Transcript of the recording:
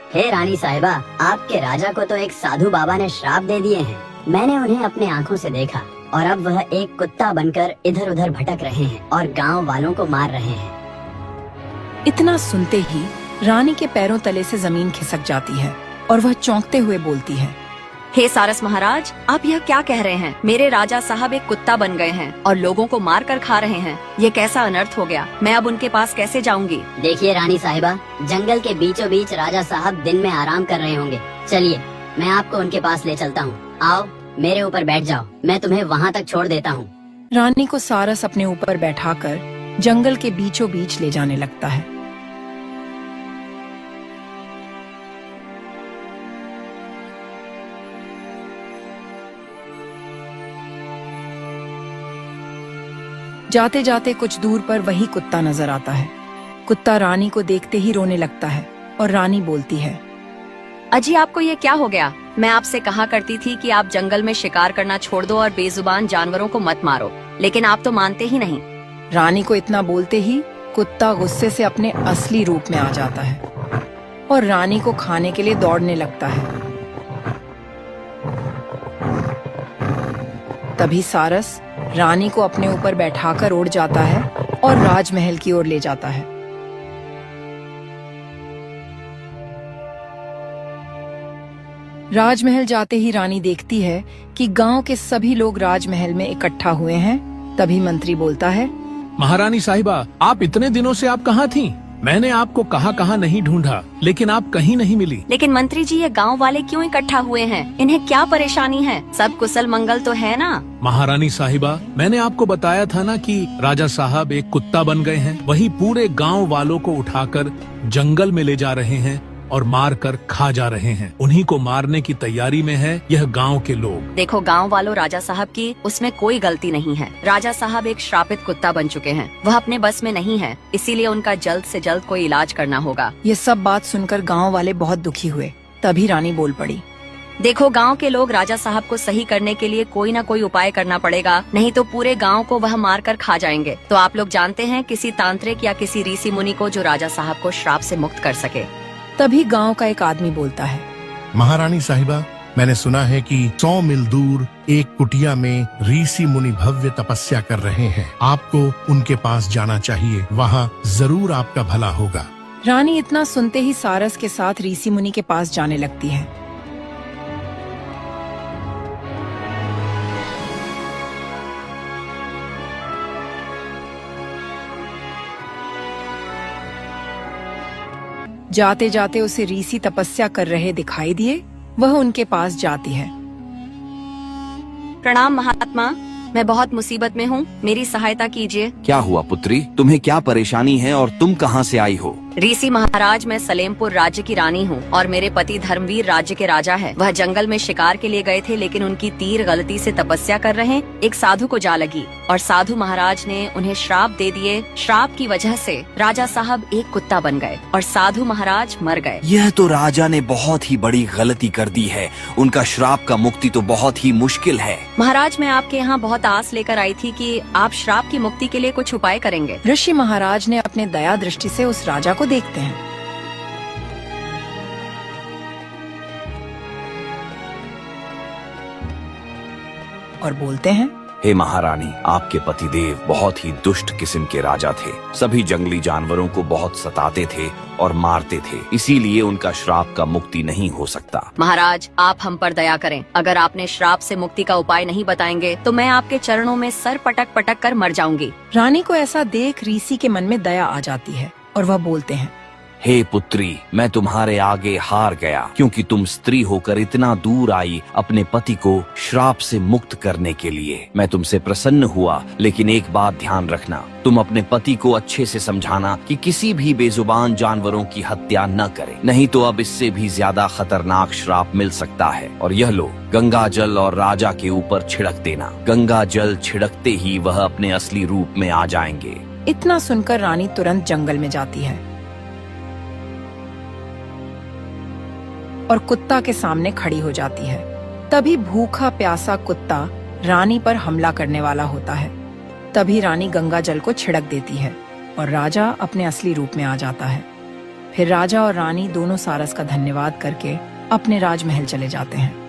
हे रानी साहिबा, आपके राजा को तो एक साधु बाबा ने श्राप दे दिए हैं। मैंने उन्हें अपने आंखों से देखा और अब वह एक कुत्ता बनकर इधर उधर भटक रहे हैं और गांव वालों को मार रहे हैं। इतना सुनते ही रानी के पैरों तले से जमीन खिसक जाती है और वह चौंकते हुए बोलती है, हे सारस महाराज, आप यह क्या कह रहे हैं? मेरे राजा साहब एक कुत्ता बन गए हैं और लोगों को मार कर खा रहे हैं। ये कैसा अनर्थ हो गया? मैं अब उनके पास कैसे जाऊंगी? देखिए रानी साहिबा, जंगल के बीचों बीच राजा साहब दिन में आराम कर रहे होंगे। चलिए, मैं आपको उनके पास ले चलता हूँ। आओ, मेरे ऊपर बैठ जाओ, मैं तुम्हें वहाँ तक छोड़ देता हूँ। रानी को सारस अपने ऊपर बैठाकर जंगल के बीचों बीच ले जाने लगता है। जाते जाते कुछ दूर पर वही कुत्ता नजर आता है। कुत्ता रानी को देखते ही रोने लगता है और रानी बोलती है, अजी, आपको ये क्या हो गया? मैं आपसे कहा करती थी कि आप जंगल में शिकार करना छोड़ दो और बेजुबान जानवरों को मत मारो, लेकिन आप तो मानते ही नहीं। रानी को इतना बोलते ही कुत्ता गुस्से से अपने असली रूप में आ जाता है और रानी को खाने के लिए दौड़ने लगता है। तभी सारस रानी को अपने ऊपर बैठाकर उड़ जाता है और राजमहल की ओर ले जाता है। राजमहल जाते ही रानी देखती है कि गांव के सभी लोग राजमहल में इकट्ठा हुए हैं। तभी मंत्री बोलता है, महारानी साहिबा, आप इतने दिनों से आप कहाँ थीं? मैंने आपको कहाँ नहीं ढूंढा, लेकिन आप कहीं नहीं मिली। लेकिन मंत्री जी, ये गांव वाले क्यों इकट्ठा हुए हैं? इन्हें क्या परेशानी है? सब कुशल मंगल तो है ना? महारानी साहिबा, मैंने आपको बताया था ना कि राजा साहब एक कुत्ता बन गए हैं। वही पूरे गांव वालों को उठाकर जंगल में ले जा रहे हैं और मार कर खा जा रहे हैं। उन्हीं को मारने की तैयारी में है यह गांव के लोग। देखो गांव वालों, राजा साहब की उसमें कोई गलती नहीं है। राजा साहब एक श्रापित कुत्ता बन चुके हैं, वह अपने बस में नहीं है, इसीलिए उनका जल्द से जल्द कोई इलाज करना होगा। ये सब बात सुनकर गांव वाले बहुत दुखी हुए। तभी रानी बोल पड़ी, देखो गांव के लोग, राजा साहब को सही करने के लिए कोई न कोई उपाय करना पड़ेगा, नहीं तो पूरे गांव को वह मार कर खा जाएंगे। तो आप लोग जानते हैं किसी तांत्रिक या किसी ऋषि मुनि को जो राजा साहब को श्राप से मुक्त कर सके। तभी गांव का एक आदमी बोलता है, महारानी साहिबा, मैंने सुना है कि 100 मील दूर एक कुटिया में ऋषि मुनि भव्य तपस्या कर रहे हैं। आपको उनके पास जाना चाहिए, वहाँ जरूर आपका भला होगा। रानी इतना सुनते ही सारस के साथ ऋषि मुनि के पास जाने लगती है। जाते जाते उसे ऋषि तपस्या कर रहे दिखाई दिए। वह उनके पास जाती है। प्रणाम महात्मा, मैं बहुत मुसीबत में हूँ, मेरी सहायता कीजिए। क्या हुआ पुत्री? तुम्हें क्या परेशानी है और तुम कहाँ से आई हो? ऋषि महाराज, मैं सलेमपुर राज्य की रानी हूँ और मेरे पति धर्मवीर राज्य के राजा है। वह जंगल में शिकार के लिए गए थे, लेकिन उनकी तीर गलती से तपस्या कर रहे एक साधु को जा लगी और साधु महाराज ने उन्हें श्राप दे दिए। श्राप की वजह से राजा साहब एक कुत्ता बन गए और साधु महाराज मर गए। यह तो राजा ने बहुत ही बड़ी गलती कर दी है। उनका श्राप का मुक्ति तो बहुत ही मुश्किल है। महाराज, मैं आपके यहाँ बहुत आस लेकर आई थी कि आप श्राप की मुक्ति के लिए कुछ उपाय करेंगे। ऋषि महाराज ने अपने दया दृष्टि से उस राजा को देखते हैं। और बोलते हैं, हे महारानी, आपके पतिदेव बहुत ही दुष्ट किस्म के राजा थे। सभी जंगली जानवरों को बहुत सताते थे और मारते थे, इसीलिए उनका श्राप का मुक्ति नहीं हो सकता। महाराज, आप हम पर दया करें। अगर आपने श्राप से मुक्ति का उपाय नहीं बताएंगे तो मैं आपके चरणों में सर पटक पटक कर मर जाऊंगी। रानी को ऐसा देख ऋषि के मन में दया आ जाती है और वह बोलते हैं, हे पुत्री, मैं तुम्हारे आगे हार गया, क्योंकि तुम स्त्री होकर इतना दूर आई अपने पति को श्राप से मुक्त करने के लिए। मैं तुमसे प्रसन्न हुआ, लेकिन एक बात ध्यान रखना, तुम अपने पति को अच्छे से समझाना कि किसी भी बेजुबान जानवरों की हत्या न करे, नहीं तो अब इससे भी ज्यादा खतरनाक श्राप मिल सकता है। और यह लो, गंगा जल और राजा के ऊपर छिड़क देना। गंगा जल छिड़कते ही वह अपने असली रूप में आ जाएंगे। इतना सुनकर रानी तुरंत जंगल में जाती है और कुत्ता के सामने खड़ी हो जाती है। तभी भूखा प्यासा कुत्ता रानी पर हमला करने वाला होता है। तभी रानी गंगा जल को छिड़क देती है और राजा अपने असली रूप में आ जाता है। फिर राजा और रानी दोनों सारस का धन्यवाद करके अपने राजमहल चले जाते हैं।